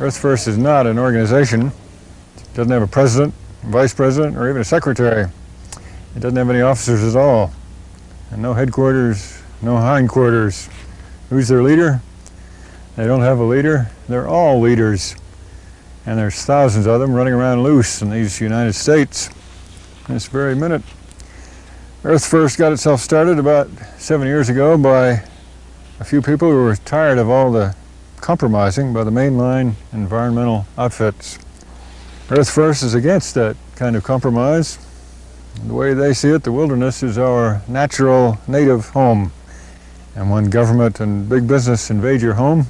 Earth First is not an organization. It doesn't have a president, vice president, or even a secretary. It doesn't have any officers at all. And no headquarters, no hindquarters. Who's their leader? They don't have a leader. They're all leaders. And there's thousands of them running around loose in these United States this very minute. Earth First got itself started about 7 years ago by a few people who were tired of all the compromising by the mainline environmental outfits. Earth First is against that kind of compromise. The way they see it, the wilderness is our natural native home. And when government and big business invade your home,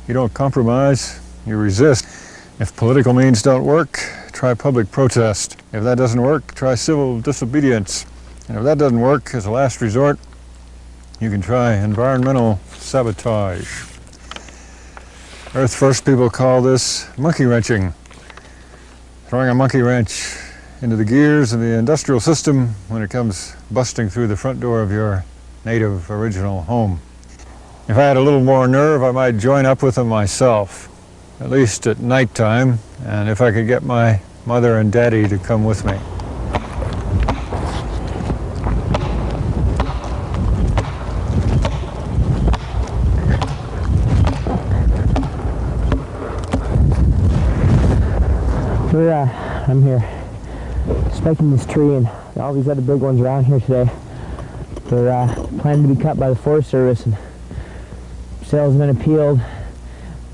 you don't compromise, you resist. If political means don't work, try public protest. If that doesn't work, try civil disobedience. And if that doesn't work, as a last resort, you can try environmental sabotage. Earth First people call this monkey wrenching. Throwing a monkey wrench into the gears of the industrial system when it comes busting through the front door of your native original home. If I had a little more nerve, I might join up with them myself, at least at nighttime, and if I could get my mother and daddy to come with me. I'm here spiking this tree, and all these other big ones around here today. They're planning to be cut by the Forest Service, and sales have been appealed.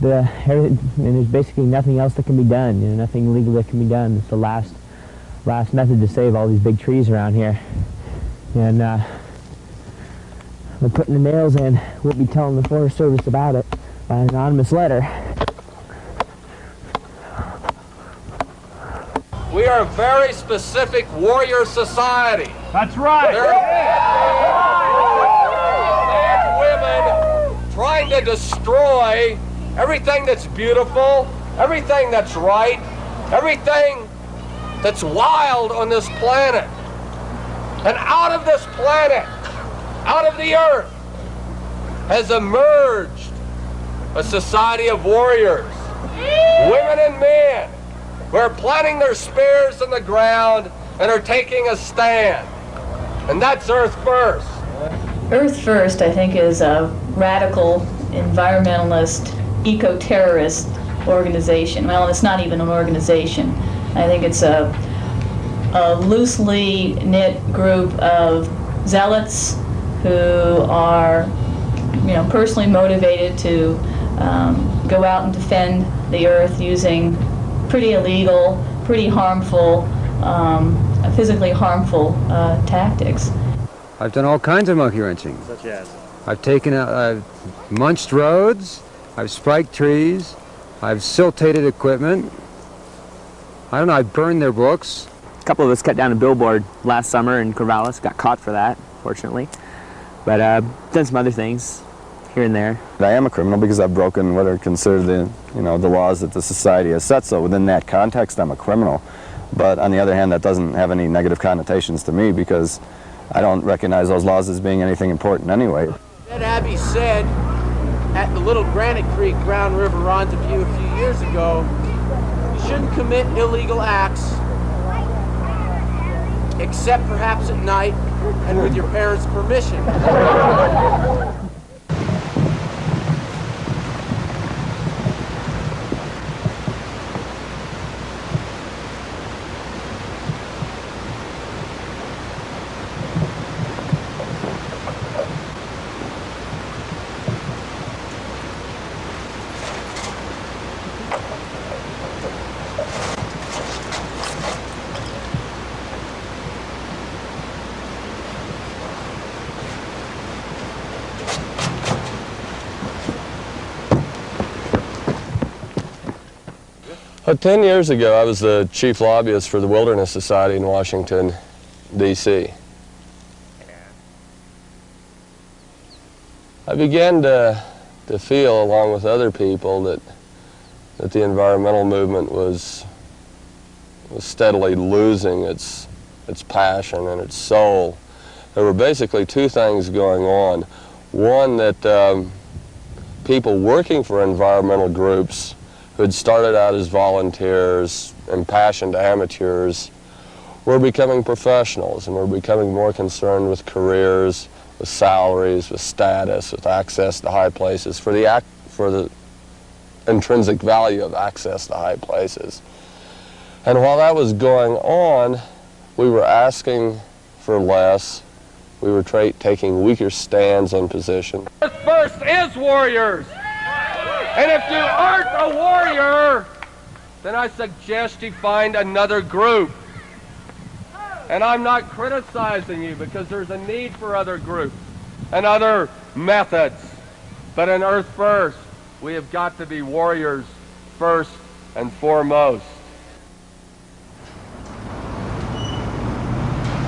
And there's basically nothing else that can be done. You know, nothing legal that can be done. It's the last method to save all these big trees around here. And we're putting the nails in. We'll be telling the Forest Service about it by an anonymous letter. We are a very specific warrior society. That's right. There are men and women trying to destroy everything that's beautiful, everything that's right, everything that's wild on this planet. And out of this planet, out of the earth, has emerged a society of warriors, women and men, who are planting their spears in the ground and are taking a stand. And that's Earth First. Earth First, I think, is a radical environmentalist, eco-terrorist organization. Well, it's not even an organization. I think it's a loosely knit group of zealots who are, personally motivated to go out and defend the earth using pretty illegal, pretty harmful, physically harmful tactics. I've done all kinds of monkey wrenching. Such as? I've munched roads, I've spiked trees, I've siltated equipment. I don't know, I've burned their books. A couple of us cut down a billboard last summer in Corvallis, got caught for that, fortunately. But done some other things here and there. I am a criminal because I've broken what are considered the laws that the society has set. So within that context, I'm a criminal. But on the other hand, that doesn't have any negative connotations to me because I don't recognize those laws as being anything important anyway. Ed Abbey said at the little Granite Creek Brown River Rendezvous a few years ago, you shouldn't commit illegal acts except perhaps at night and with your parents' permission. Well, 10 years ago, I was the chief lobbyist for the Wilderness Society in Washington, D.C. I began to feel, along with other people, that the environmental movement was steadily losing its passion and its soul. There were basically two things going on. One, that people working for environmental groups who had started out as volunteers, impassioned amateurs, were becoming professionals, and were becoming more concerned with careers, with salaries, with status, with access to high places, for the intrinsic value of access to high places. And while that was going on, we were asking for less. We were taking weaker stands on position. Earth First is warriors! And if you aren't a warrior, then I suggest you find another group. And I'm not criticizing you, because there's a need for other groups and other methods. But in Earth First, we have got to be warriors first and foremost.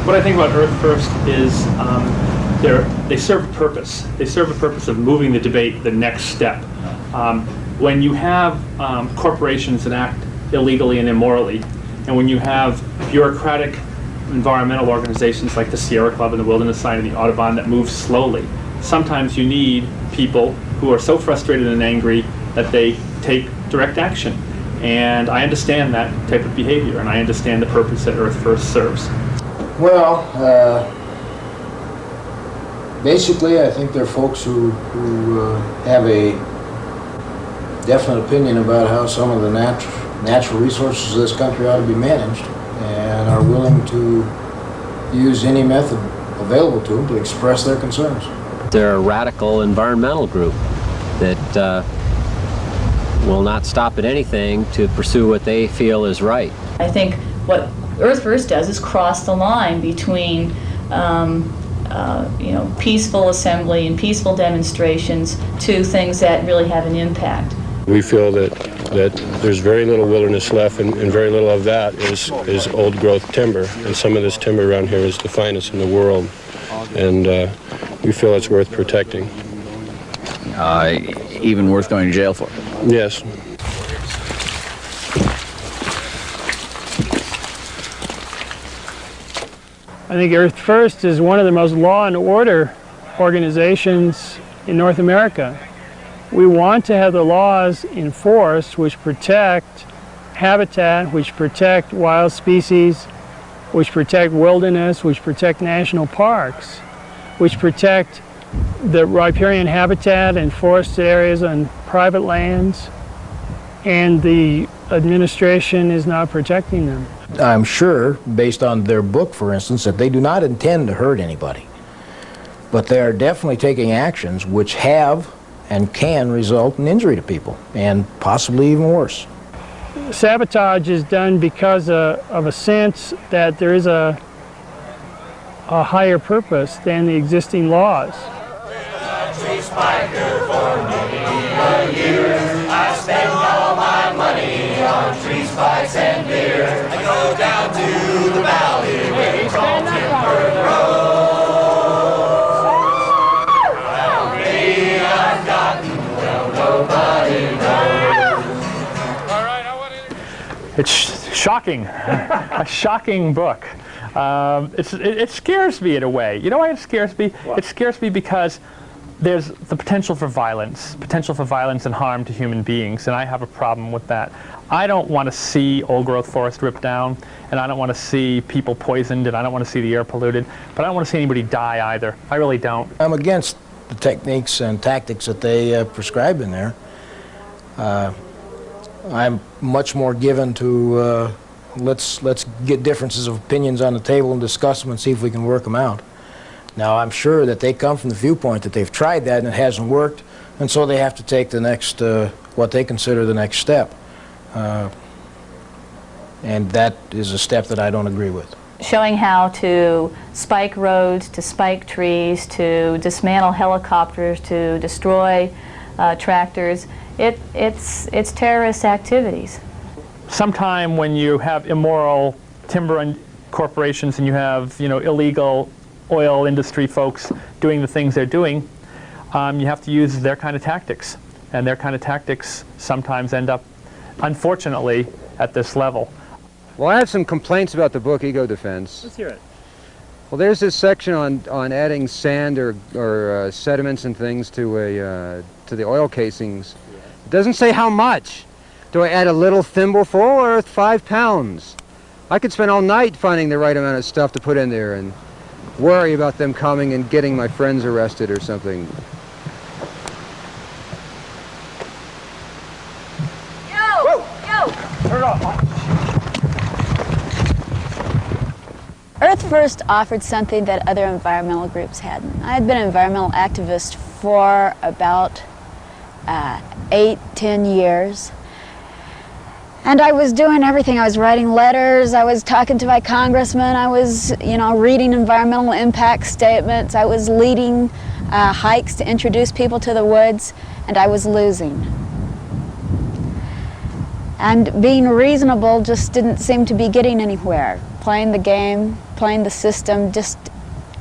What I think about Earth First is they serve a purpose. They serve a purpose of moving the debate the next step. When you have corporations that act illegally and immorally, and when you have bureaucratic environmental organizations like the Sierra Club and the Wilderness Society and the Audubon that move slowly, sometimes you need people who are so frustrated and angry that they take direct action. And I understand that type of behavior, and I understand the purpose that Earth First serves. Well, basically I think they're folks who have a definite opinion about how some of the natural resources of this country ought to be managed, and are willing to use any method available to them to express their concerns. They're a radical environmental group that will not stop at anything to pursue what they feel is right. I think what Earth First does is cross the line between peaceful assembly and peaceful demonstrations to things that really have an impact. We feel that there's very little wilderness left, and very little of that is old growth timber, and some of this timber around here is the finest in the world, and we feel it's worth protecting. Even worth going to jail for? Yes. I think Earth First is one of the most law and order organizations in North America. We want to have the laws enforced which protect habitat, which protect wild species, which protect wilderness, which protect national parks, which protect the riparian habitat and forested areas on private lands, and the administration is not protecting them. I'm sure, based on their book, for instance, that they do not intend to hurt anybody. But they are definitely taking actions which have and can result in injury to people, and possibly even worse. Sabotage is done because of a sense that there is a higher purpose than the existing laws. Tree spiker for many years. I spend all my money on tree spikes and beer. I go down to the valley where tall timber grows. How many I've gotten, well, nobody knows. All right, I want to... It's shocking, a shocking book. It scares me in a way. You know why it scares me? What? It scares me because there's the potential for violence and harm to human beings, and I have a problem with that. I don't want to see old-growth forest ripped down, and I don't want to see people poisoned, and I don't want to see the air polluted, but I don't want to see anybody die either. I really don't. I'm against the techniques and tactics that they prescribe in there. I'm much more given to let's get differences of opinions on the table and discuss them and see if we can work them out. Now, I'm sure that they come from the viewpoint that they've tried that and it hasn't worked, and so they have to take the next, what they consider the next step. And that is a step that I don't agree with. Showing how to spike roads, to spike trees, to dismantle helicopters, to destroy tractors, it's terrorist activities. Sometime when you have immoral timber corporations and you have, illegal oil industry folks doing the things they're doing, you have to use their kind of tactics. And their kind of tactics sometimes end up, unfortunately, at this level. Well, I have some complaints about the book Ego Defense. Let's hear it. Well, there's this section on adding sand or sediments and things to the oil casings. It doesn't say how much. Do I add a little thimbleful or 5 pounds? I could spend all night finding the right amount of stuff to put in there and worry about them coming and getting my friends arrested or something. Earth First offered something that other environmental groups hadn't. I had been an environmental activist for about 8-10 years. And I was doing everything. I was writing letters, I was talking to my congressman, I was, reading environmental impact statements, I was leading hikes to introduce people to the woods, and I was losing. And being reasonable just didn't seem to be getting anywhere. Playing the game, playing the system just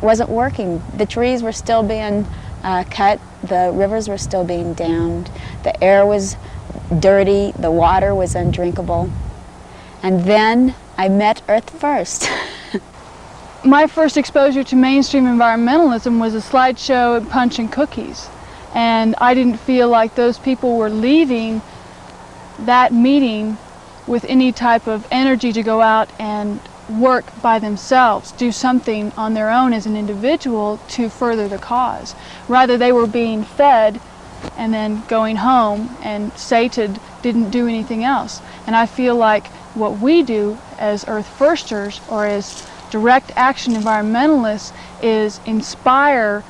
wasn't working. The trees were still being cut, the rivers were still being dammed, the air was dirty, the water was undrinkable. And then I met Earth First. My first exposure to mainstream environmentalism was a slideshow at Punch and Cookies. And I didn't feel like those people were leaving that meeting with any type of energy to go out and work by themselves, do something on their own as an individual to further the cause. Rather, they were being fed and then going home and sated, didn't do anything else. And I feel like what we do as Earth Firsters or as direct action environmentalists is inspire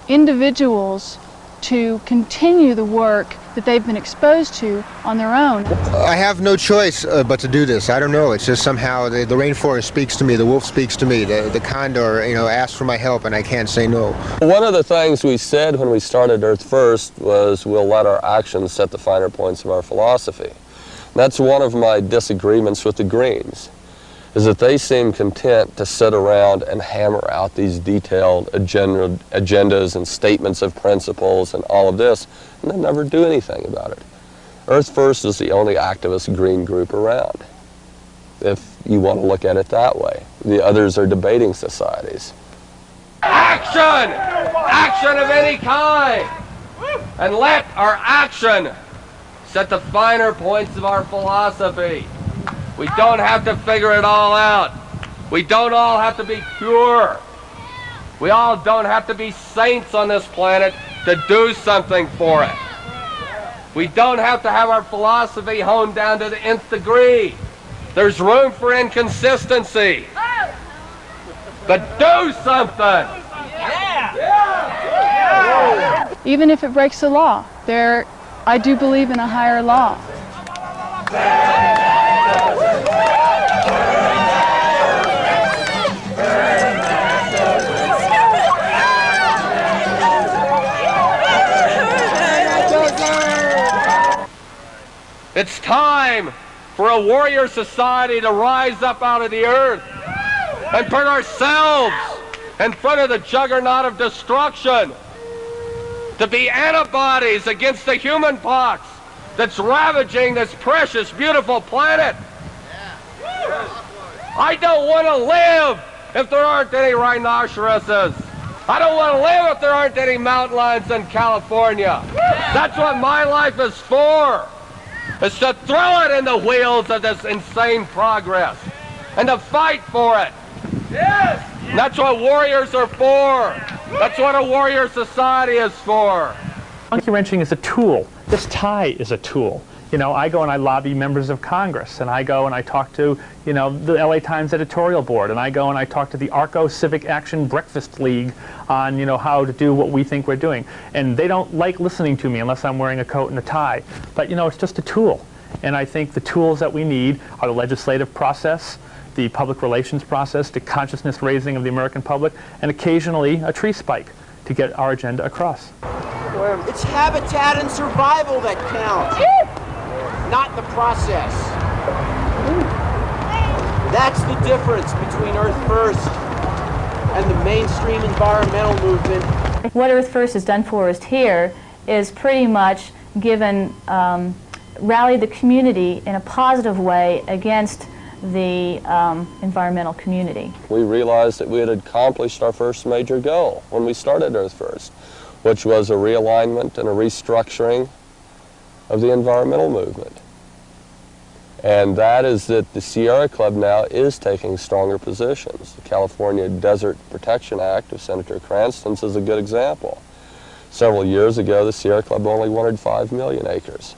individuals to continue the work that they've been exposed to on their own. I have no choice but to do this. I don't know, it's just somehow the rainforest speaks to me, the wolf speaks to me, the condor, asks for my help and I can't say no. One of the things we said when we started Earth First was we'll let our actions set the finer points of our philosophy. And that's one of my disagreements with the Greens, is that they seem content to sit around and hammer out these detailed agendas and statements of principles and all of this, and they never do anything about it. Earth First is the only activist green group around, if you want to look at it that way. The others are debating societies. Action! Action of any kind! And let our action set the finer points of our philosophy. We don't have to figure it all out. We don't all have to be pure. We all don't have to be saints on this planet to do something for it. We don't have to have our philosophy honed down to the nth degree. There's room for inconsistency. But do something! Even if it breaks the law, I do believe in a higher law. It's time for a warrior society to rise up out of the earth and put ourselves in front of the juggernaut of destruction, to be antibodies against the human pox that's ravaging this precious, beautiful planet. I don't want to live if there aren't any rhinoceroses. I don't want to live if there aren't any mountain lions in California. That's what my life is for. Is to throw it in the wheels of this insane progress and to fight for it. Yes. And that's what warriors are for. That's what a warrior society is for. Monkey wrenching is a tool. This tie is a tool. I go and I lobby members of Congress, and I go and I talk to, the LA Times editorial board, and I go and I talk to the Arco Civic Action Breakfast League on, how to do what we think we're doing. And they don't like listening to me unless I'm wearing a coat and a tie. But, it's just a tool. And I think the tools that we need are the legislative process, the public relations process, the consciousness raising of the American public, and occasionally a tree spike to get our agenda across. It's habitat and survival that count, not the process. That's the difference between Earth First and the mainstream environmental movement. What Earth First has done for us here is pretty much rallied the community in a positive way against the environmental community. We realized that we had accomplished our first major goal when we started Earth First, which was a realignment and a restructuring of the environmental movement. And that is that the Sierra Club now is taking stronger positions. The California Desert Protection Act of Senator Cranston's is a good example. Several years ago, the Sierra Club only wanted 5 million acres.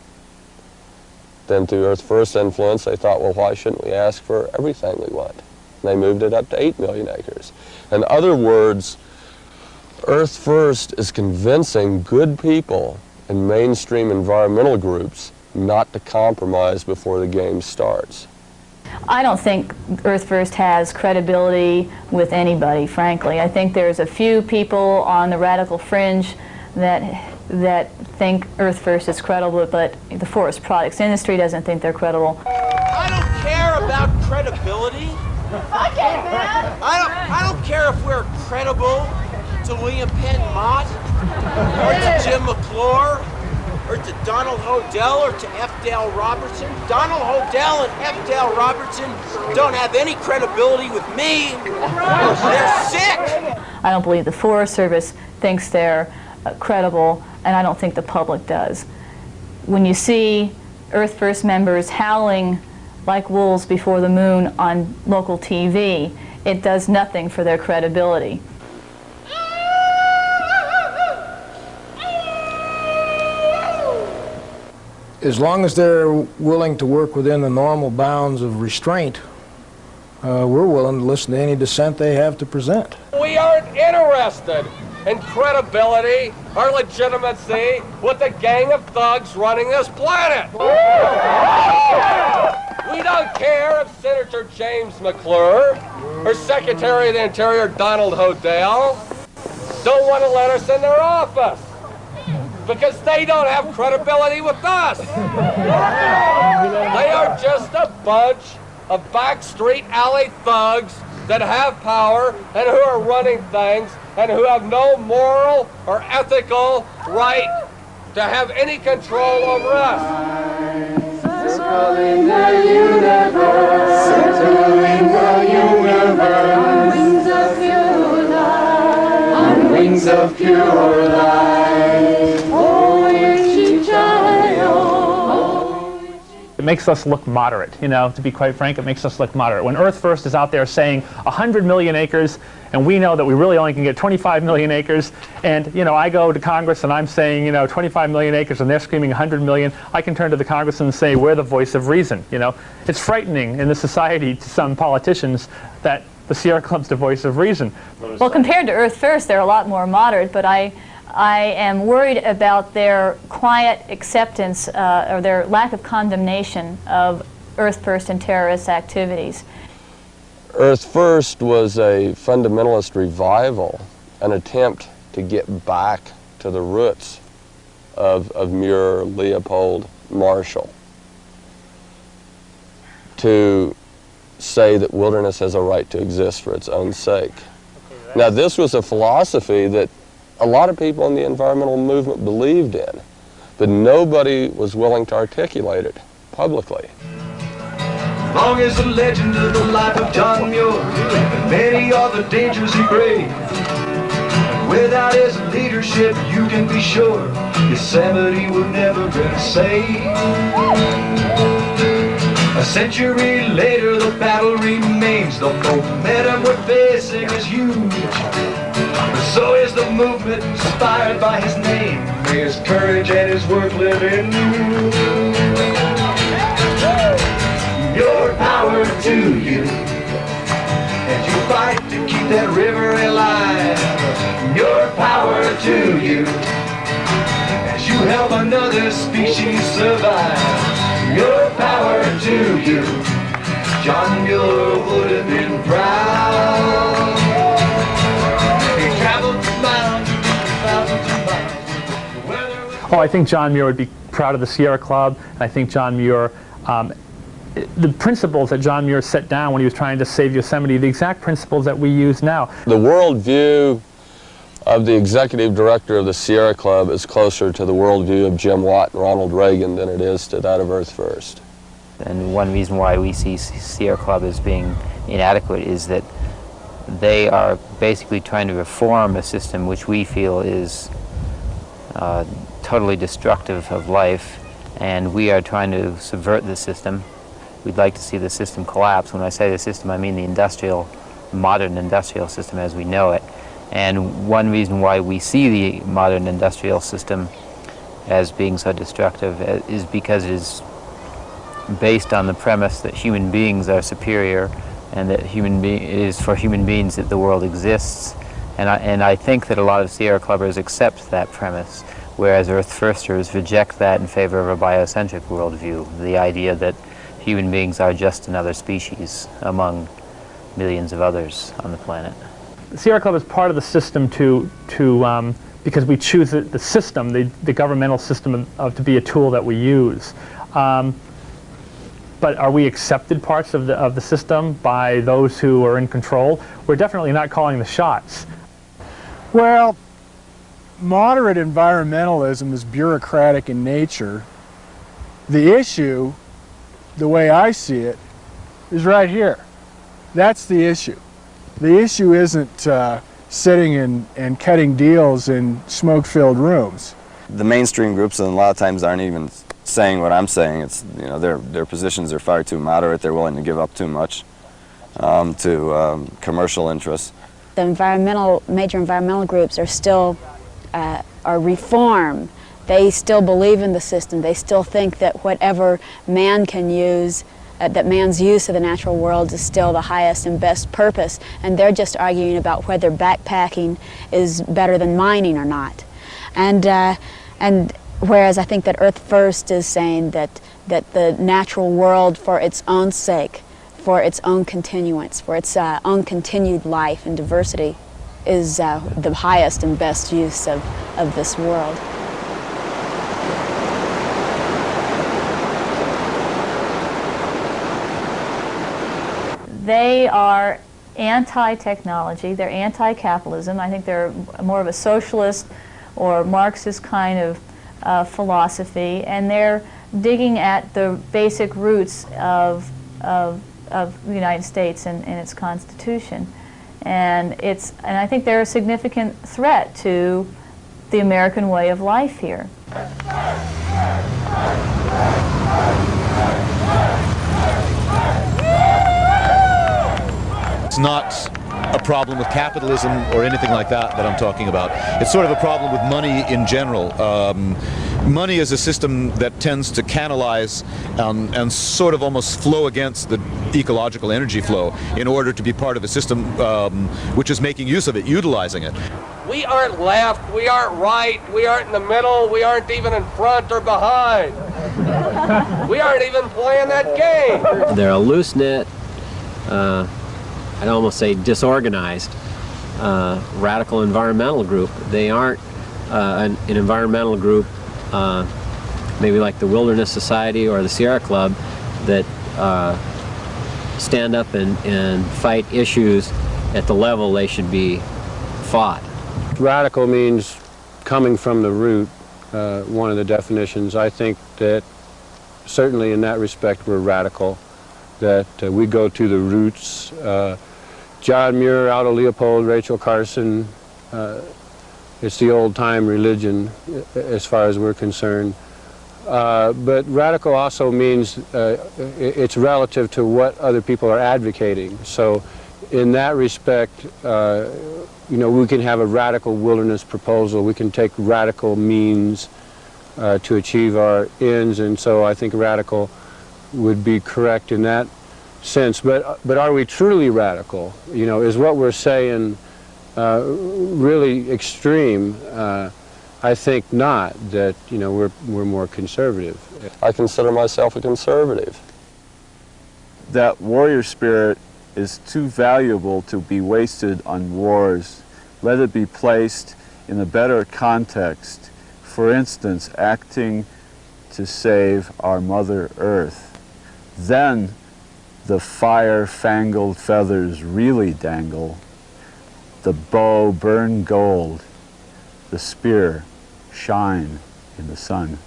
Then through Earth First influence, they thought, well, why shouldn't we ask for everything we want? And they moved it up to 8 million acres. In other words, Earth First is convincing good people in mainstream environmental groups not to compromise before the game starts. I don't think Earth First has credibility with anybody, frankly. I think there's a few people on the radical fringe that think Earth First is credible, but the forest products industry doesn't think they're credible. I don't care about credibility. Okay, man. I don't care if we're credible to William Penn Mott, or to Jim McClure, or to Donald Hodel, or to F. Dale Robertson. Donald Hodel and F. Dale Robertson don't have any credibility with me. They're sick. I don't believe the Forest Service thinks they're credible, and I don't think the public does. When you see Earth First members howling like wolves before the moon on local TV, it does nothing for their credibility. As long as they're willing to work within the normal bounds of restraint, we're willing to listen to any dissent they have to present. We aren't interested in credibility or legitimacy with a gang of thugs running this planet. We don't care if Senator James McClure or Secretary of the Interior Donald Hodel don't want to let us in their office, because they don't have credibility with us. They are just a bunch of backstreet alley thugs that have power and who are running things and who have no moral or ethical right to have any control over us. Circling the universe, circling the universe, wings of pure light, on wings of pure light. Oh, It makes us look moderate, you know, to be quite frank, it makes us look moderate. When Earth First is out there saying 100 million acres, and we know that we really only can get 25 million acres, and, you know, I go to Congress and I'm saying, you know, 25 million acres, and they're screaming 100 million, I can turn to the congressman and say, we're the voice of reason, you know. It's frightening in the society to some politicians that the Sierra Club's the voice of reason. Well, compared to Earth First, they're a lot more moderate, but I am worried about their quiet acceptance or their lack of condemnation of Earth First and terrorist activities. Earth First was a fundamentalist revival, an attempt to get back to the roots of Muir, Leopold, Marshall, to say that wilderness has a right to exist for its own sake. Now, this was a philosophy that a lot of people in the environmental movement believed in, but nobody was willing to articulate it publicly. Long as the legend of the life of John Muir and many other dangers he braved. Without his leadership, you can be sure Yosemite would never been saved. A century later, the battle remains. The momentum we're facing is huge. But so is the movement inspired by his name. May his courage and his work live in you. Your power to you, and you fight to keep that river alive. Your power to you, as you help another species survive. Your power to you, John Muir would have been proud. He traveled miles, thousands of miles. Oh, I think John Muir would be proud of the Sierra Club, and I think John Muir, the principles that John Muir set down when he was trying to save Yosemite, the exact principles that we use now. The worldview of the executive director of the Sierra Club is closer to the worldview of Jim Watt and Ronald Reagan than it is to that of Earth First. And one reason why we see Sierra Club as being inadequate is that they are basically trying to reform a system which we feel is totally destructive of life, and we are trying to subvert the system. we'd like to see the system collapse. When I say the system, I mean the modern industrial system as we know it. And one reason why we see the modern industrial system as being so destructive is because it is based on the premise that human beings are superior, and that it is for human beings that the world exists. And I think that a lot of Sierra Clubbers accept that premise, whereas Earth Firsters reject that in favor of a biocentric worldview, the idea that human beings are just another species among millions of others on the planet. The Sierra Club is part of the system because we choose the system, the governmental system, to be a tool that we use. But are we accepted parts of the system by those who are in control? We're definitely not calling the shots. Well, moderate environmentalism is bureaucratic in nature. The issue, the way I see it, is right here. That's the issue. The issue isn't sitting and cutting deals in smoke-filled rooms. The mainstream groups, and a lot of times, aren't even saying what I'm saying. It's, you know, their positions are far too moderate. They're willing to give up too much to commercial interests. The major environmental groups are still are reform. They still believe in the system. They still think that whatever man can use, that man's use of the natural world is still the highest and best purpose, and they're just arguing about whether backpacking is better than mining or not. And whereas I think that Earth First is saying that the natural world, for its own sake, for its own continuance, for its own continued life and diversity, is the highest and best use of this world. They are anti-technology, they're anti-capitalism. I think they're more of a socialist or Marxist kind of philosophy, and they're digging at the basic roots of the United States and its Constitution. And I think they're a significant threat to the American way of life here. It's not a problem with capitalism or anything like that I'm talking about. It's sort of a problem with money in general. Money is a system that tends to canalize and sort of almost flow against the ecological energy flow in order to be part of a system which is making use of it, utilizing it. We aren't left, we aren't right, we aren't in the middle, we aren't even in front or behind. We aren't even playing that game. They're a loose-knit, I'd almost say disorganized, radical environmental group. They aren't an environmental group maybe like the Wilderness Society or the Sierra Club that stand up and fight issues at the level they should be fought. Radical means coming from the root, one of the definitions. I think that certainly in that respect we're radical, that we go to the roots. John Muir, Aldo Leopold, Rachel Carson, it's the old-time religion as far as we're concerned. But radical also means it's relative to what other people are advocating. So in that respect, you know, we can have a radical wilderness proposal. We can take radical means to achieve our ends, and so I think radical would be correct in that sense. But are we truly radical? You know, is what we're saying really extreme? I think not. That, you know, we're more conservative. I consider myself a conservative. That warrior spirit is too valuable to be wasted on wars. Let it be placed in a better context. For instance, acting to save our Mother Earth. Then the fire-fangled feathers really dangle. The bow burn gold. The spear shine in the sun.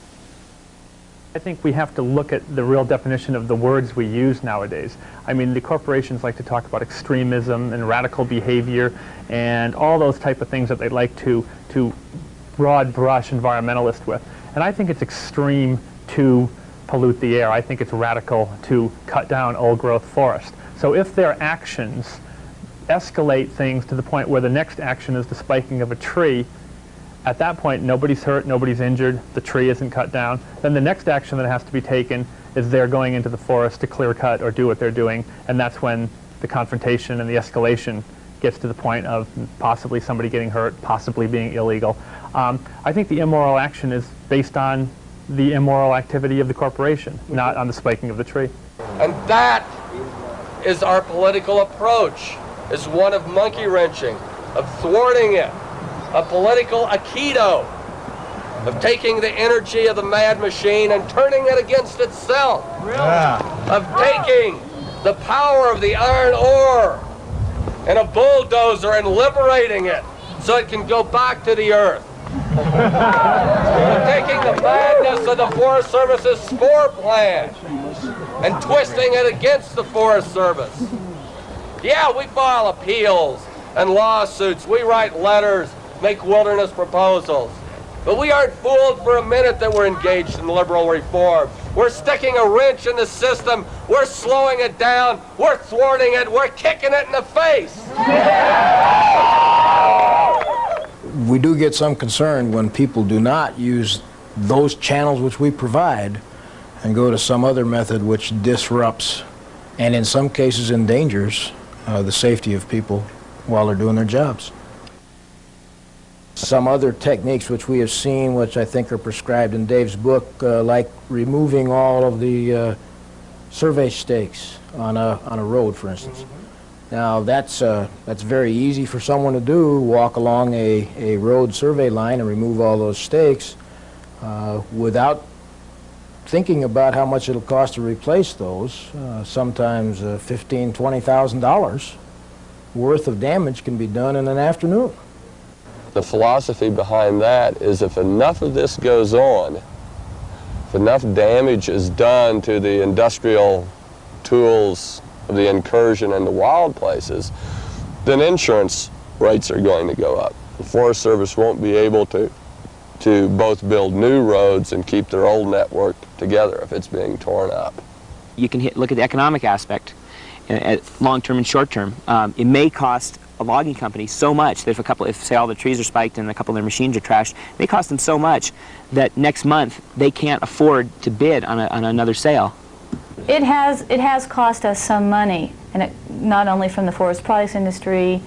I think we have to look at the real definition of the words we use nowadays. I mean, the corporations like to talk about extremism and radical behavior and all those type of things that they like to broad brush environmentalists with. And I think it's extreme to pollute the air. I think it's radical to cut down old-growth forest. So if their actions escalate things to the point where the next action is the spiking of a tree, at that point nobody's hurt, nobody's injured, the tree isn't cut down, then the next action that has to be taken is they're going into the forest to clear cut or do what they're doing, and that's when the confrontation and the escalation gets to the point of possibly somebody getting hurt, possibly being illegal. I think the immoral action is based on the immoral activity of the corporation, not on the spiking of the tree. And that is our political approach, is one of monkey wrenching, of thwarting it, a political aikido, of taking the energy of the mad machine and turning it against itself, of taking the power of the iron ore and a bulldozer and liberating it so it can go back to the earth. Taking the madness of the Forest Service's SCORE plan and twisting it against the Forest Service. Yeah, we file appeals and lawsuits, we write letters, make wilderness proposals. But we aren't fooled for a minute that we're engaged in liberal reform. We're sticking a wrench in the system, we're slowing it down, we're thwarting it, we're kicking it in the face. We do get some concern when people do not use those channels which we provide and go to some other method which disrupts and in some cases endangers the safety of people while they're doing their jobs. Some other techniques which we have seen, which I think are prescribed in Dave's book, like removing all of the survey stakes on a road, for instance. Now that's very easy for someone to do, walk along a road survey line and remove all those stakes without thinking about how much it'll cost to replace those. Sometimes $15,000, $20,000 worth of damage can be done in an afternoon. The philosophy behind that is if enough of this goes on, if enough damage is done to the industrial tools of the incursion into wild places, then insurance rates are going to go up. The Forest Service won't be able to both build new roads and keep their old network together if it's being torn up. You can look at the economic aspect, at long-term and short-term. It may cost a logging company so much that if say all the trees are spiked and a couple of their machines are trashed, it may cost them so much that next month they can't afford to bid on another sale. It has cost us some money, and not only from the forest products industry,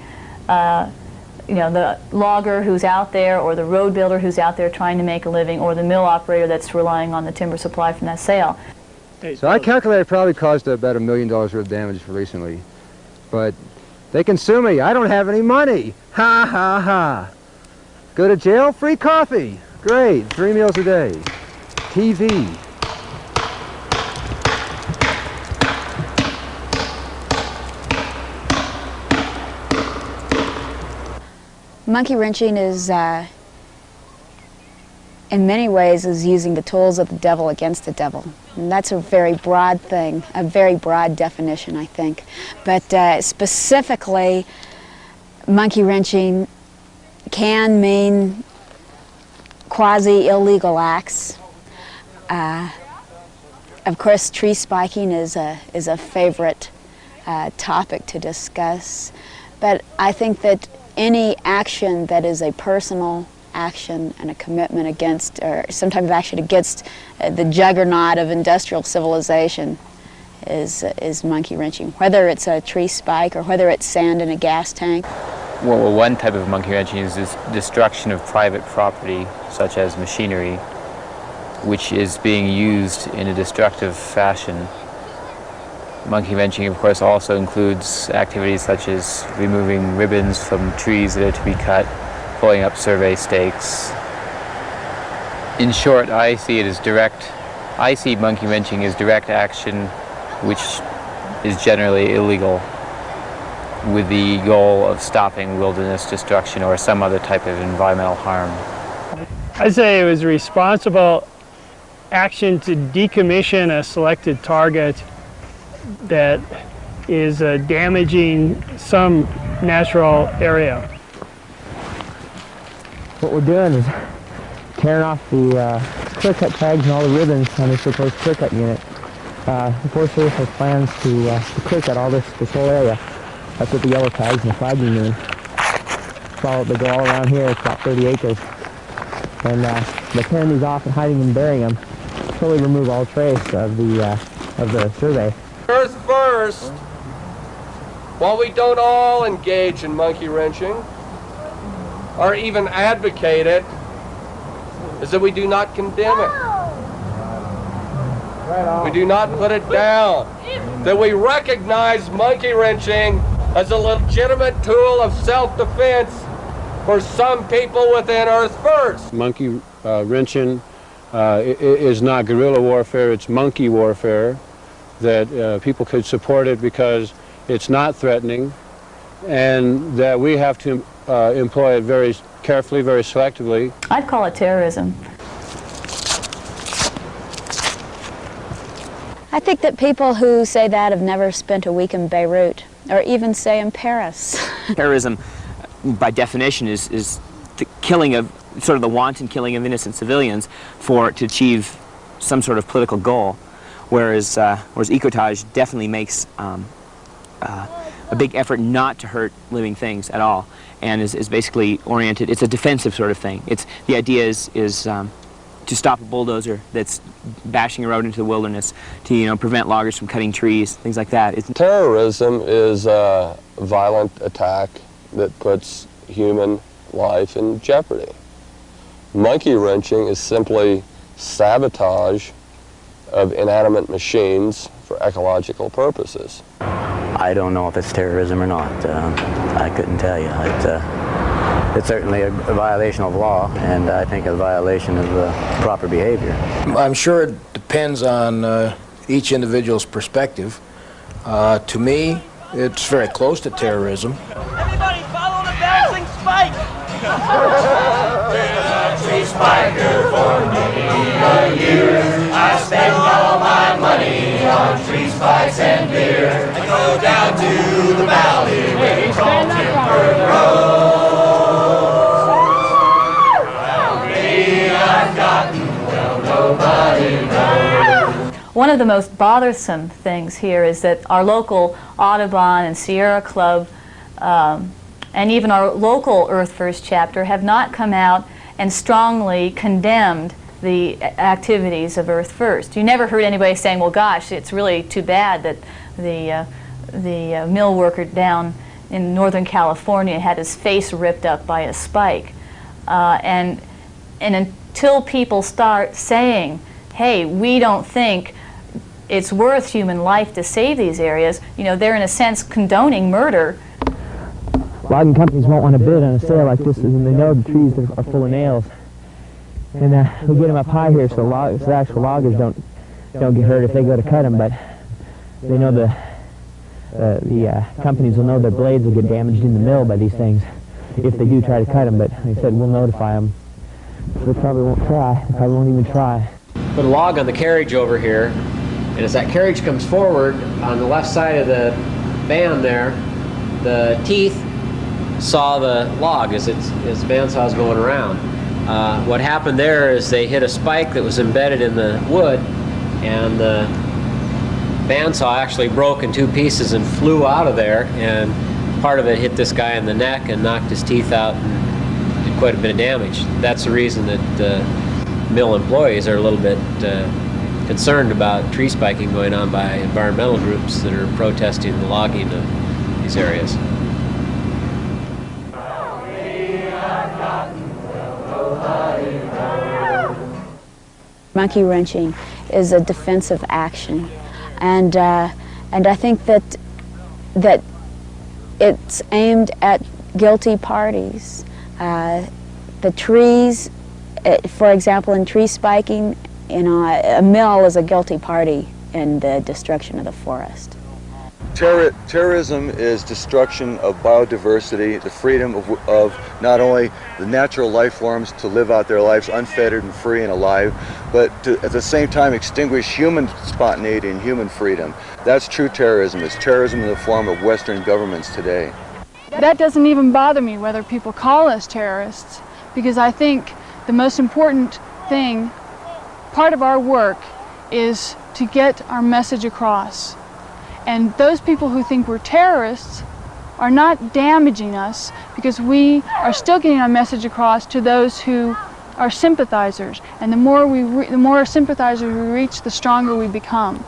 you know, the logger who's out there, or the road builder who's out there trying to make a living, or the mill operator that's relying on the timber supply from that sale. So I calculate it probably caused about $1 million worth of damage recently, but they can sue me. I don't have any money. Ha ha ha. Go to jail, free coffee. Great, 3 meals a day. TV. Monkey wrenching is, in many ways, is using the tools of the devil against the devil. And that's a very broad thing, a very broad definition, I think. But specifically, monkey wrenching can mean quasi-illegal acts. Of course, tree spiking is a favorite topic to discuss. But I think that any action that is a personal action and a commitment against, or some type of action against the juggernaut of industrial civilization is monkey wrenching, whether it's a tree spike or whether it's sand in a gas tank. Well, one type of monkey wrenching is this destruction of private property, such as machinery, which is being used in a destructive fashion. Monkey wrenching, of course, also includes activities such as removing ribbons from trees that are to be cut, pulling up survey stakes. In short, I see monkey wrenching as direct action which is generally illegal, with the goal of stopping wilderness destruction or some other type of environmental harm. I'd say it was responsible action to decommission a selected target that is damaging some natural area. What we're doing is tearing off the clear cut tags and all the ribbons on this proposed clear cut unit. The Forest Service has plans to clear cut all this whole area. That's what the yellow tags and the flagging mean. They go all around here. It's about 30 acres. And by tearing these off and hiding and burying them, totally remove all trace of the survey. Earth first, while we don't all engage in monkey wrenching or even advocate it, is that we do not condemn it. We do not put it down. That we recognize monkey wrenching as a legitimate tool of self-defense for some people within Earth First. Monkey wrenching is not guerrilla warfare, it's monkey warfare. That people could support it because it's not threatening, and that we have to employ it very carefully, very selectively. I'd call it terrorism. I think that people who say that have never spent a week in Beirut, or even say in Paris. Terrorism, by definition, is the killing of, sort of the wanton killing of innocent civilians to achieve some sort of political goal. Whereas ecotage definitely makes a big effort not to hurt living things at all, and is basically oriented. It's a defensive sort of thing. The idea is to stop a bulldozer that's bashing a road into the wilderness, to prevent loggers from cutting trees, things like that. Terrorism is a violent attack that puts human life in jeopardy. Monkey wrenching is simply sabotage of inanimate machines for ecological purposes. I don't know if it's terrorism or not. I couldn't tell you. It's certainly a violation of law, and I think a violation of proper behavior. I'm sure it depends on each individual's perspective. To me, it's very close to terrorism. Everybody follow the bouncing spike! Been a tree spiker for many a year. I spend all my money on tree spikes and beer. I go down to the valley where tall timber grows. How many I've gotten, well, nobody knows. One of the most bothersome things here is that our local Audubon and Sierra Club and even our local Earth First chapter have not come out and strongly condemned the activities of Earth First. You never heard anybody saying, well, gosh, it's really too bad that the mill worker down in Northern California had his face ripped up by a spike. And until people start saying, hey, we don't think it's worth human life to save these areas, they're in a sense condoning murder. Logging companies won't want to bid on a sale like this when they know the trees are full of nails. And we get them up high here so the actual loggers don't get hurt if they go to cut them, but they know the companies will know their blades will get damaged in the mill by these things if they do try to cut them, but like I said, we'll notify them. They probably won't try. They probably won't even try. Put a log on the carriage over here, and as that carriage comes forward, on the left side of the band there, the teeth saw the log as the bandsaw is going around. What happened there is they hit a spike that was embedded in the wood, and the bandsaw actually broke in two pieces and flew out of there, and part of it hit this guy in the neck and knocked his teeth out and did quite a bit of damage. That's the reason that mill employees are a little bit concerned about tree spiking going on by environmental groups that are protesting the logging of these areas. Monkey wrenching is a defensive action, and I think that it's aimed at guilty parties. The trees, for example, in tree spiking, a mill is a guilty party in the destruction of the forest. Terrorism is destruction of biodiversity, the freedom of not only the natural life forms to live out their lives unfettered and free and alive, but to at the same time extinguish human spontaneity and human freedom. That's true terrorism. It's terrorism in the form of Western governments today. That doesn't even bother me whether people call us terrorists, because I think the most important thing part of our work is to get our message across. And those people who think we're terrorists are not damaging us, because we are still getting our message across to those who are sympathizers. And the more sympathizers we reach, the stronger we become.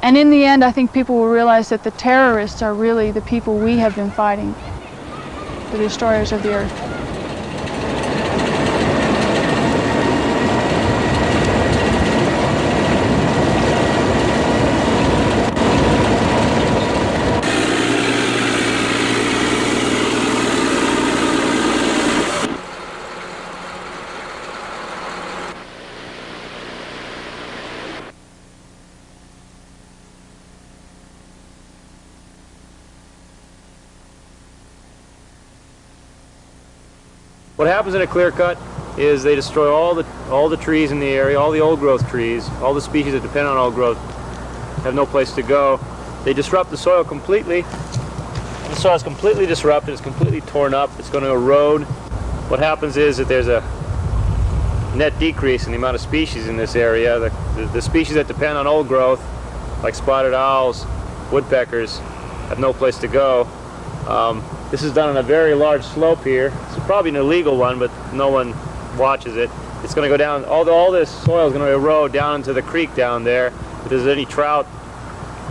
And in the end, I think people will realize that the terrorists are really the people we have been fighting, the destroyers of the earth. What happens in a clear cut is they destroy all the trees in the area, all the old growth trees, all the species that depend on old growth have no place to go. They disrupt the soil completely. The soil is completely disrupted, it's completely torn up, it's going to erode. What happens is that there's a net decrease in the amount of species in this area. The species that depend on old growth, like spotted owls, woodpeckers, have no place to go. This is done on a very large slope here. It's probably an illegal one, but no one watches it. It's going to go down, all this soil is going to erode down into the creek down there. If there's any trout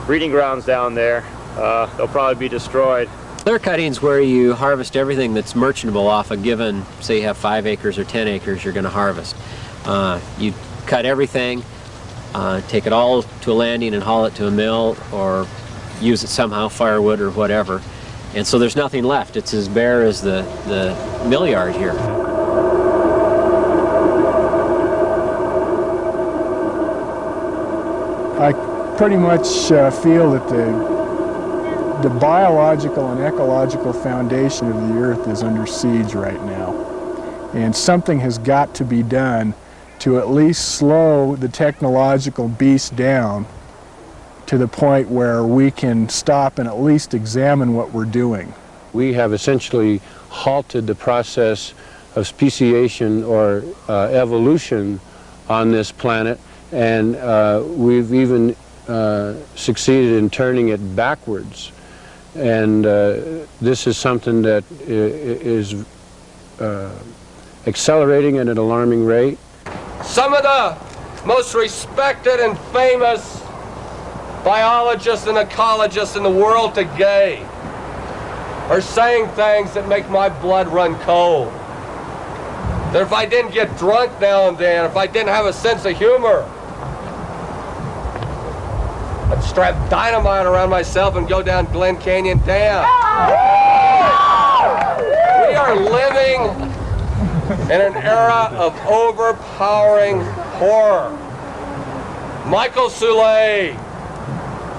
breeding grounds down there, they'll probably be destroyed. Clear cutting is where you harvest everything that's merchantable off a given, say you have 5 acres or 10 acres you're going to harvest. You cut everything, take it all to a landing and haul it to a mill, or use it somehow, firewood or whatever. And so there's nothing left. It's as bare as the mill yard here. I pretty much feel that the biological and ecological foundation of the earth is under siege right now. And something has got to be done to at least slow the technological beast down to the point where we can stop and at least examine what we're doing. We have essentially halted the process of speciation or evolution on this planet, and we've even succeeded in turning it backwards. And this is something that is accelerating at an alarming rate. Some of the most respected and famous biologists and ecologists in the world today are saying things that make my blood run cold. That if I didn't get drunk now and then, if I didn't have a sense of humor, I'd strap dynamite around myself and go down Glen Canyon Dam. We are living in an era of overpowering horror. Michael Soule,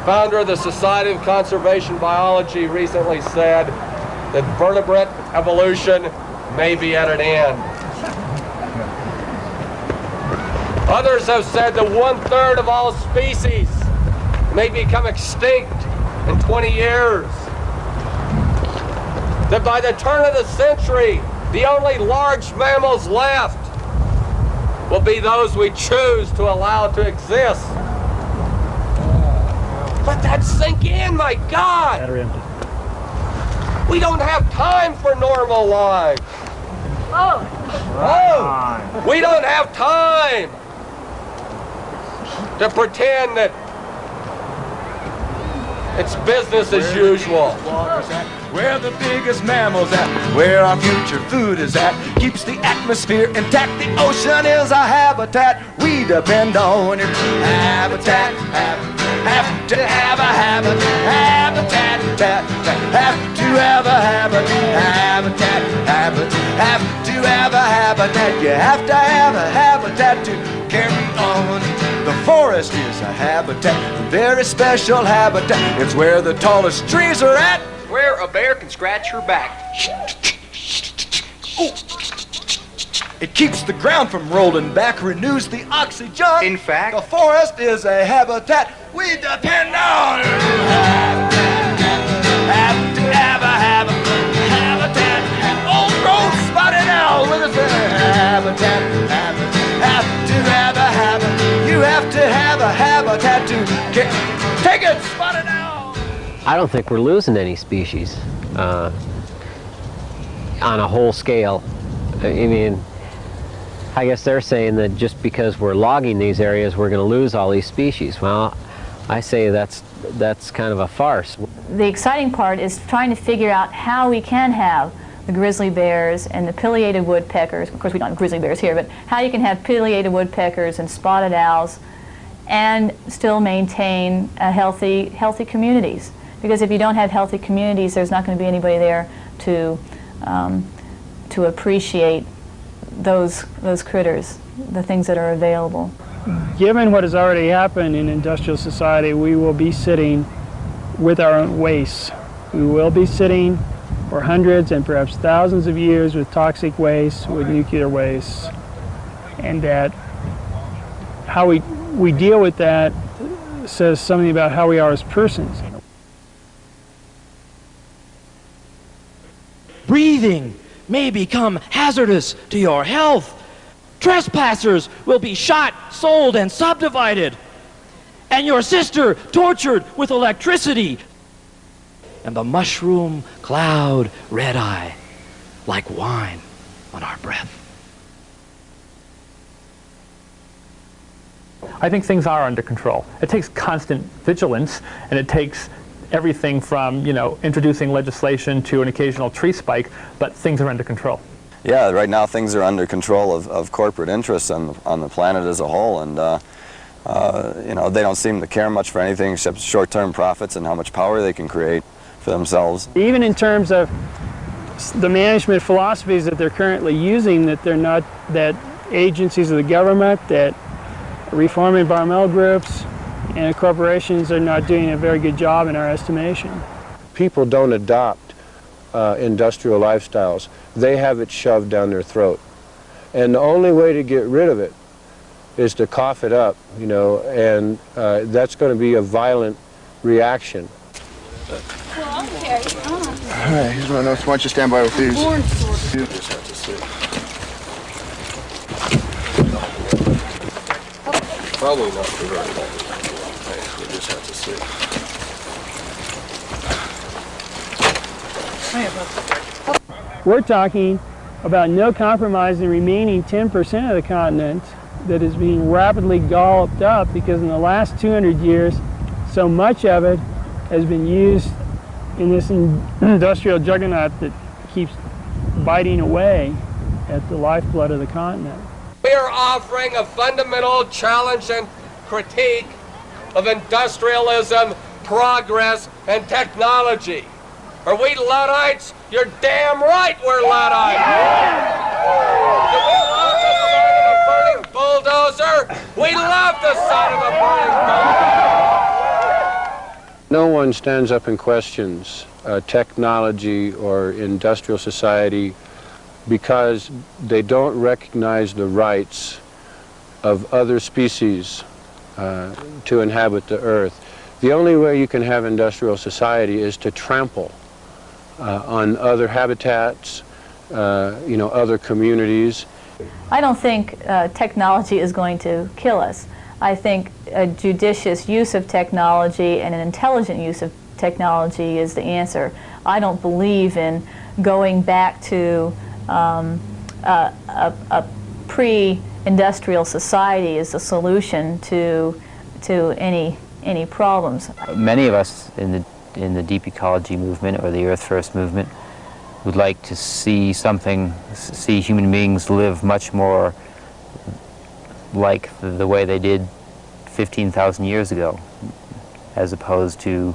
founder of the Society of Conservation Biology, recently said that vertebrate evolution may be at an end. Others have said that 1/3 of all species may become extinct in 20 years. That by the turn of the century, the only large mammals left will be those we choose to allow to exist. Let that sink in, my God! We don't have time for normal lives. Oh! We don't have time to pretend that it's business as usual. Where the biggest mammals at, where our future food is at, keeps the atmosphere intact. The ocean is our habitat. We depend on it. Habitat, have to have a habitat, habitat, have to have a habitat, have to have a habitat. You have to have a habitat to carry on. The forest is a habitat, a very special habitat. It's where the tallest trees are at, where a bear can scratch your back. It keeps the ground from rolling back, renews the oxygen. In fact, the forest is a habitat we depend on. Have to have a habitat. Old road spotted owl with a habitat. Have to have a it, spotted owl! I don't think we're losing any species on a whole scale. I mean, I guess they're saying that just because we're logging these areas, we're going to lose all these species. Well, I say that's kind of a farce. The exciting part is trying to figure out how we can have the grizzly bears and the pileated woodpeckers. Of course, we don't have grizzly bears here, but how you can have pileated woodpeckers and spotted owls and still maintain healthy communities. Because if you don't have healthy communities, there's not going to be anybody there to appreciate those critters, the things that are available. Given what has already happened in industrial society, we will be sitting with our own wastes. We will be sitting for hundreds and perhaps thousands of years with toxic waste, with nuclear waste. And that how we deal with that says something about how we are as persons. Breathing may become hazardous to your health. Trespassers will be shot, sold, and subdivided. And your sister tortured with electricity. And the mushroom cloud red-eye like wine on our breath. I think things are under control. It takes constant vigilance, and it takes everything from, introducing legislation to an occasional tree spike, but things are under control. Yeah, right now things are under control of corporate interests on the planet as a whole, and they don't seem to care much for anything except short-term profits and how much power they can create for themselves. Even in terms of the management philosophies that they're currently using, that agencies of the government, that reform environmental groups, and corporations are not doing a very good job in our estimation. People don't adopt industrial lifestyles. They have it shoved down their throat. And the only way to get rid of it is to cough it up, and that's going to be a violent reaction. Well, okay. All right, here's my notes. Why don't you stand by with these? You just have to see. Probably not for very long. We just have to see. We're talking about no compromise in the remaining 10% of the continent that is being rapidly galloped up because in the last 200 years, so much of it has been used in this industrial juggernaut that keeps biting away at the lifeblood of the continent. We are offering a fundamental challenge and critique of industrialism, progress, and technology. Are we Luddites? You're damn right we're Luddites! Do we love the sight of a burning bulldozer? We love the sight of a burning bulldozer! No one stands up and questions technology or industrial society because they don't recognize the rights of other species to inhabit the earth. The only way you can have industrial society is to trample on other habitats, other communities. I don't think technology is going to kill us. I think a judicious use of technology and an intelligent use of technology is the answer. I don't believe in going back to a pre-industrial society as a solution to any problems. Many of us in the deep ecology movement or the Earth First movement would like to see human beings live much more like the way they did 15,000 years ago, as opposed to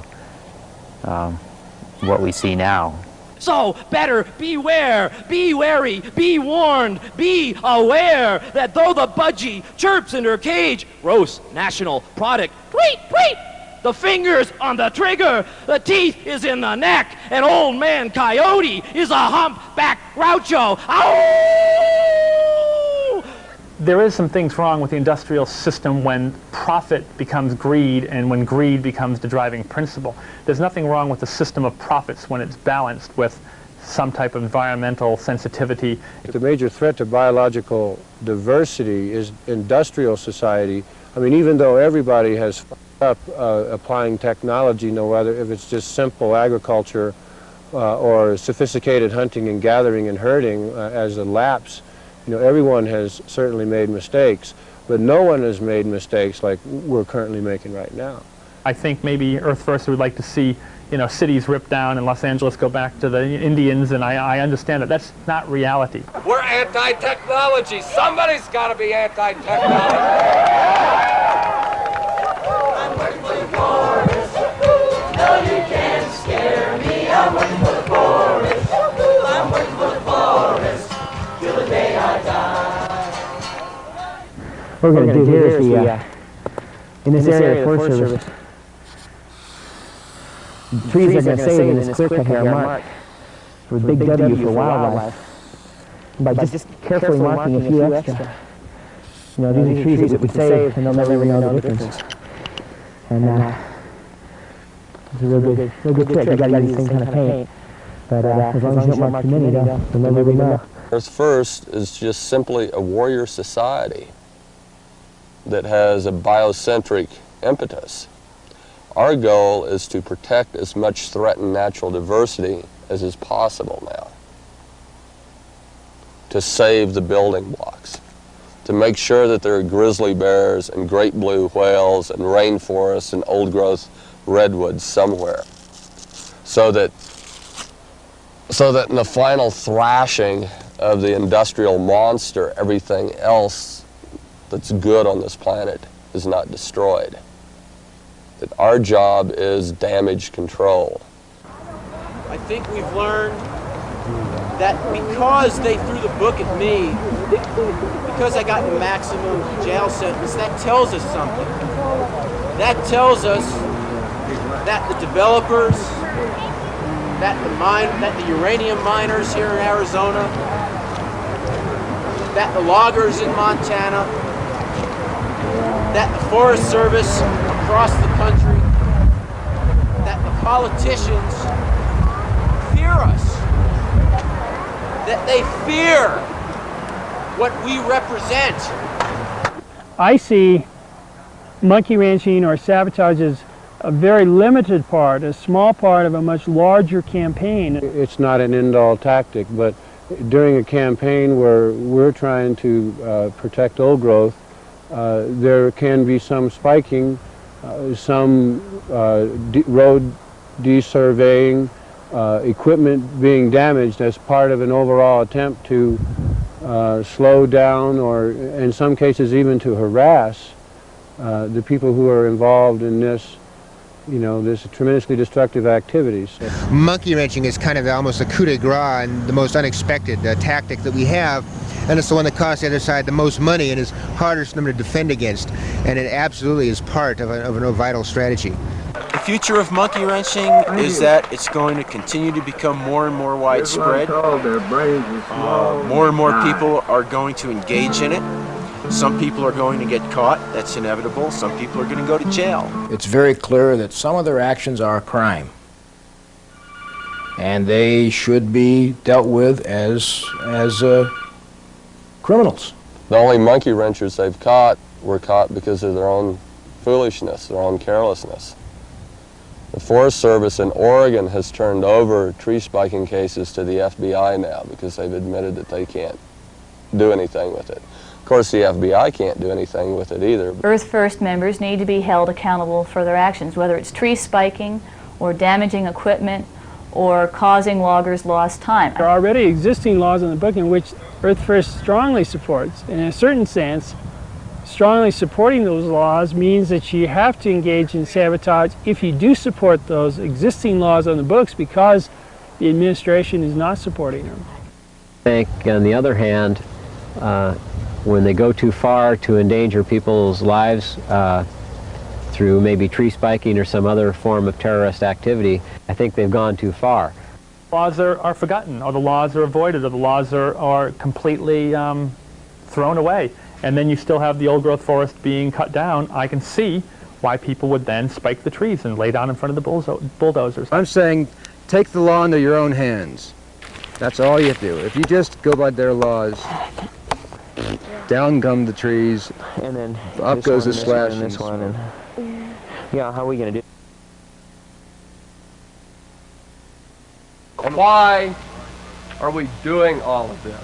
what we see now. So better beware, be wary, be warned, be aware that though the budgie chirps in her cage, gross national product, tweet, tweet, the fingers on the trigger, the teeth is in the neck, and old man Coyote is a humpback Groucho. Ow! There is some things wrong with the industrial system when profit becomes greed and when greed becomes the driving principle. There's nothing wrong with the system of profits when it's balanced with some type of environmental sensitivity. The major threat to biological diversity is industrial society. I mean, even though everybody has Applying technology, no whether if it's just simple agriculture or sophisticated hunting and gathering and herding as a lapse. You know, everyone has certainly made mistakes, but no one has made mistakes like we're currently making right now. I think maybe Earth First would like to see, you know, cities ripped down and Los Angeles go back to the Indians, and I understand that that's not reality. We're anti-technology. Somebody's got to be anti-technology. I'm working for the forest. No, you can't scare me. I'm working for the forest. I'm working for the forest till the day I die. What we're going to do here is in this area of the Forest Service, the trees are going to save in this clear cut here are marked with big W for wildlife. By just carefully marking a few extra. You know, these are trees that we save and they'll never know the difference. And it's a real good trick. You got to use the same kind of paint. But as long as you don't mark too many, they'll never know. Earth First is just simply a warrior society that has a biocentric impetus. Our goal is to protect as much threatened natural diversity as is possible now, to save the building blocks, to make sure that there are grizzly bears and great blue whales and rainforests and old-growth redwoods somewhere, so that in the final thrashing of the industrial monster, everything else that's good on this planet is not destroyed. That our job is damage control. I think we've learned that because they threw the book at me, because I got the maximum jail sentence, that tells us something. That tells us that the developers, that the uranium miners here in Arizona, that the loggers in Montana, that the Forest Service across the country, that the politicians fear us, that they fear what we represent. I see monkey ranching or sabotage as a very limited part, a small part of a much larger campaign. It's not an end-all tactic, but during a campaign where we're trying to protect old growth, there can be some spiking, some road desurveying, equipment being damaged as part of an overall attempt to slow down or in some cases even to harass the people who are involved in this, you know, this tremendously destructive activities. Monkey wrenching is kind of almost a coup de grace and the most unexpected tactic that we have, and it's the one that costs the other side the most money and is hardest for them to defend against, and it absolutely is part of a vital strategy. The future of monkey wrenching is that it's going to continue to become more and more widespread. More and more people are going to engage in it. Some people are going to get caught, that's inevitable. Some people are going to go to jail. It's very clear that some of their actions are a crime, and they should be dealt with as criminals. The only monkey wrenchers they've caught were caught because of their own foolishness, their own carelessness. The Forest Service in Oregon has turned over tree spiking cases to the FBI now because they've admitted that they can't do anything with it. Of course, the FBI can't do anything with it either. Earth First members need to be held accountable for their actions, whether it's tree spiking or damaging equipment or causing loggers lost time. There are already existing laws in the book in which Earth First strongly supports. In a certain sense, strongly supporting those laws means that you have to engage in sabotage if you do support those existing laws on the books because the administration is not supporting them. I think, on the other hand, when they go too far to endanger people's lives through maybe tree spiking or some other form of terrorist activity, I think they've gone too far. Laws are forgotten, or the laws are avoided, or the laws are completely thrown away. And then you still have the old-growth forest being cut down. I can see why people would then spike the trees and lay down in front of the bulldozers. I'm saying take the law into your own hands. That's all you have to do. If you just go by their laws, down come the trees, and then up goes the slash. Yeah, how are we going to do? Why are we doing all of this?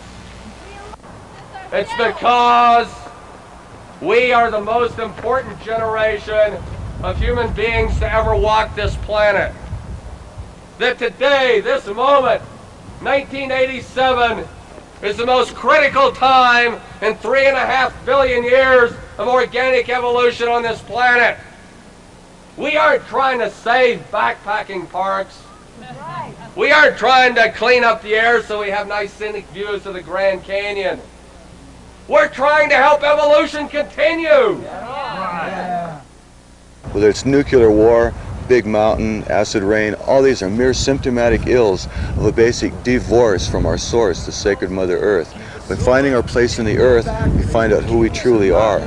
It's because we are the most important generation of human beings to ever walk this planet. That today, this moment, 1987, is the most critical time in 3.5 billion years of organic evolution on this planet. We aren't trying to save backpacking parks. We aren't trying to clean up the air so we have nice scenic views of the Grand Canyon. We're trying to help evolution continue. Whether it's nuclear war, big mountain, acid rain, all these are mere symptomatic ills of a basic divorce from our source, the sacred Mother Earth. By finding our place in the earth, we find out who we truly are.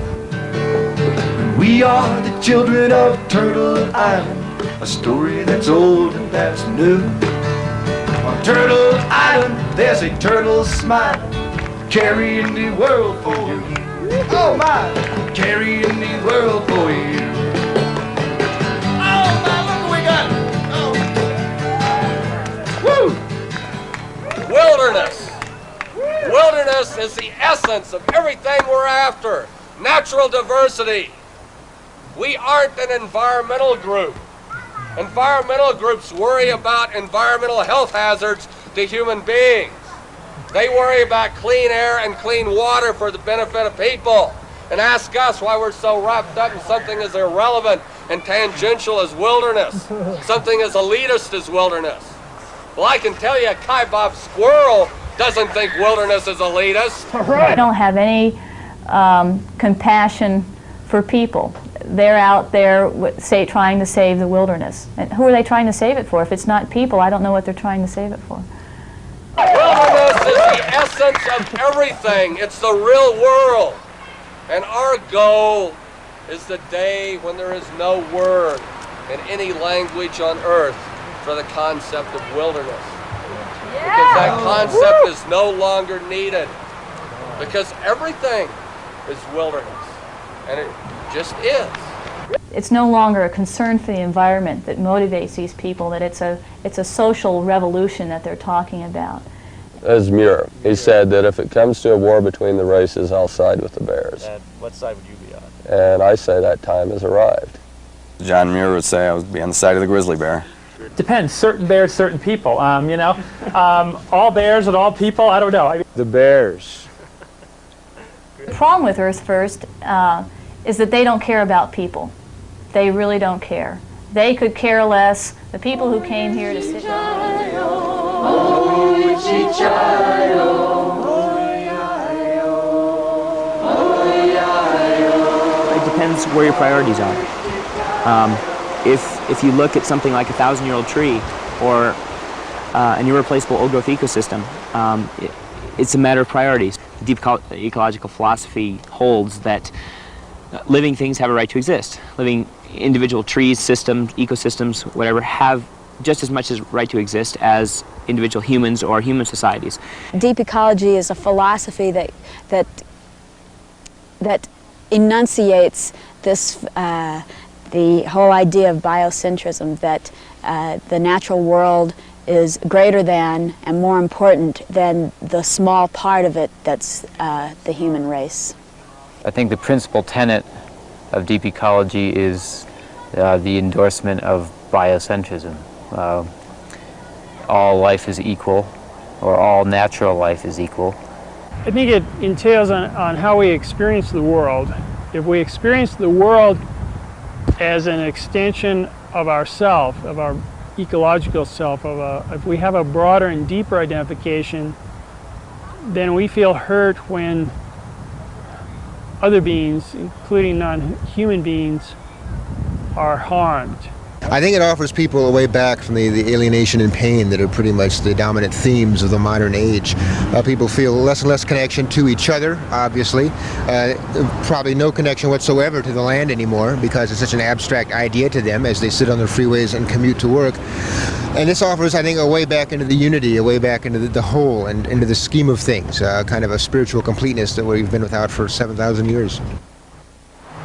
We are the children of Turtle Island, a story that's old and that's new. On Turtle Island, there's a turtle smile, carrying the world for you. Oh my, carrying the world for you. Oh my, look what we got. Oh. Woo! Wilderness. Wilderness is the essence of everything we're after. Natural diversity. We aren't an environmental group. Environmental groups worry about environmental health hazards to human beings. They worry about clean air and clean water for the benefit of people, and ask us why we're so wrapped up in something as irrelevant and tangential as wilderness, something as elitist as wilderness. Well, I can tell you a Kaibab squirrel doesn't think wilderness is elitist. They don't have any compassion for people. They're out there trying to save the wilderness. And who are they trying to save it for? If it's not people, I don't know what they're trying to save it for. Wilderness is the essence of everything. It's the real world. And our goal is the day when there is no word in any language on earth for the concept of wilderness. Because that concept is no longer needed. Because everything is wilderness. And it just is. It's no longer a concern for the environment that motivates these people, that it's a social revolution that they're talking about. As Muir, he said that if it comes to a war between the races, I'll side with the bears. And what side would you be on? And I say that time has arrived. John Muir would say I would be on the side of the grizzly bear. Depends. Certain bears, certain people. You know, all bears and all people. I don't know. The bears. The problem with Earth First is that they don't care about people. They really don't care. They could care less. The people who came here to sit It depends where your priorities are. If you look at something like a 1,000-year-old tree or an irreplaceable old-growth ecosystem, it's a matter of priorities. Deep ecological philosophy holds that living things have a right to exist. Living individual trees, systems, ecosystems, whatever, have just as much as right to exist as individual humans or human societies. Deep ecology is a philosophy that enunciates this the whole idea of biocentrism, that the natural world is greater than and more important than the small part of it that's the human race. I think the principal tenet of deep ecology is the endorsement of biocentrism. All life is equal, or all natural life is equal. I think it entails on how we experience the world. If we experience the world as an extension of ourself, of our ecological self, if we have a broader and deeper identification, then we feel hurt when other beings, including non-human beings, are harmed. I think it offers people a way back from the alienation and pain that are pretty much the dominant themes of the modern age. People feel less and less connection to each other, obviously. Probably no connection whatsoever to the land anymore because it's such an abstract idea to them as they sit on their freeways and commute to work. And this offers, I think, a way back into the unity, a way back into the whole and into the scheme of things, kind of a spiritual completeness that we've been without for 7,000 years.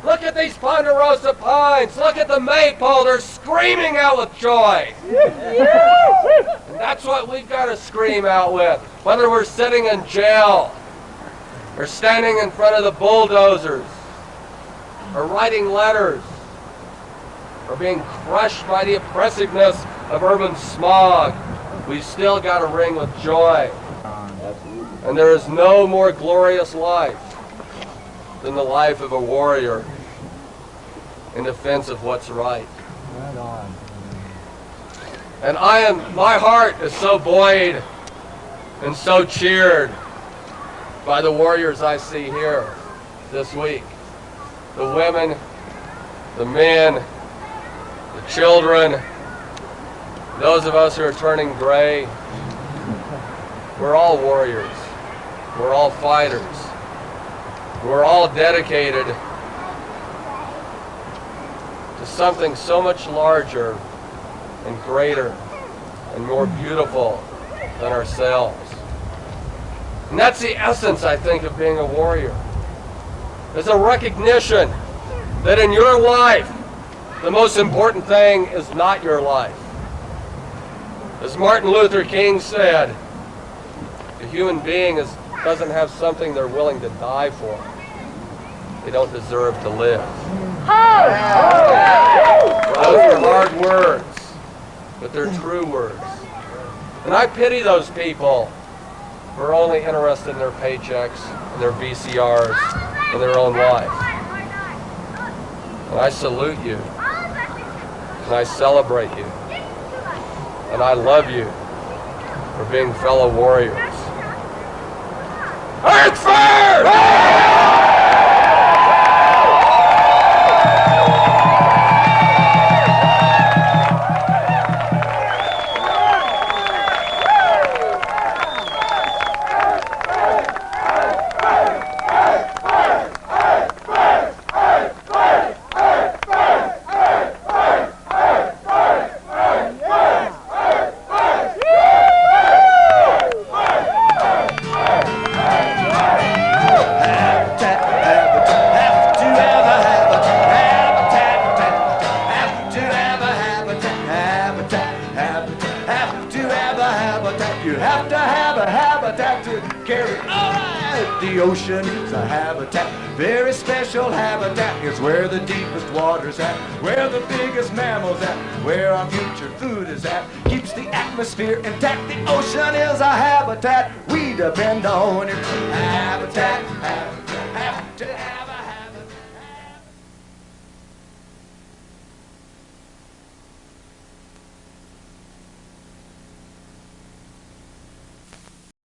Look at these ponderosa pines. Look at the maypole. They're screaming out with joy. And that's what we've got to scream out with. Whether we're sitting in jail, or standing in front of the bulldozers, or writing letters, or being crushed by the oppressiveness of urban smog, we've still got to ring with joy. And there is no more glorious life than the life of a warrior in defense of what's right. And my heart is so buoyed and so cheered by the warriors I see here this week. The women, the men, the children, those of us who are turning gray. We're all warriors. We're all fighters. We're all dedicated to something so much larger and greater and more beautiful than ourselves. And that's the essence, I think, of being a warrior. There's a recognition that in your life, the most important thing is not your life. As Martin Luther King said, a human being doesn't have something they're willing to die for. They don't deserve to live. Those are hard words, but they're true words. And I pity those people who are only interested in their paychecks and their VCRs and their own life. And I salute you. And I celebrate you. And I love you for being fellow warriors. Earth first! The ocean is a habitat, very special habitat. It's where the deepest water's at, where the biggest mammals at, where our future food is at. Keeps the atmosphere intact. The ocean is a habitat. We depend on it. Habitat, habitat, habitat.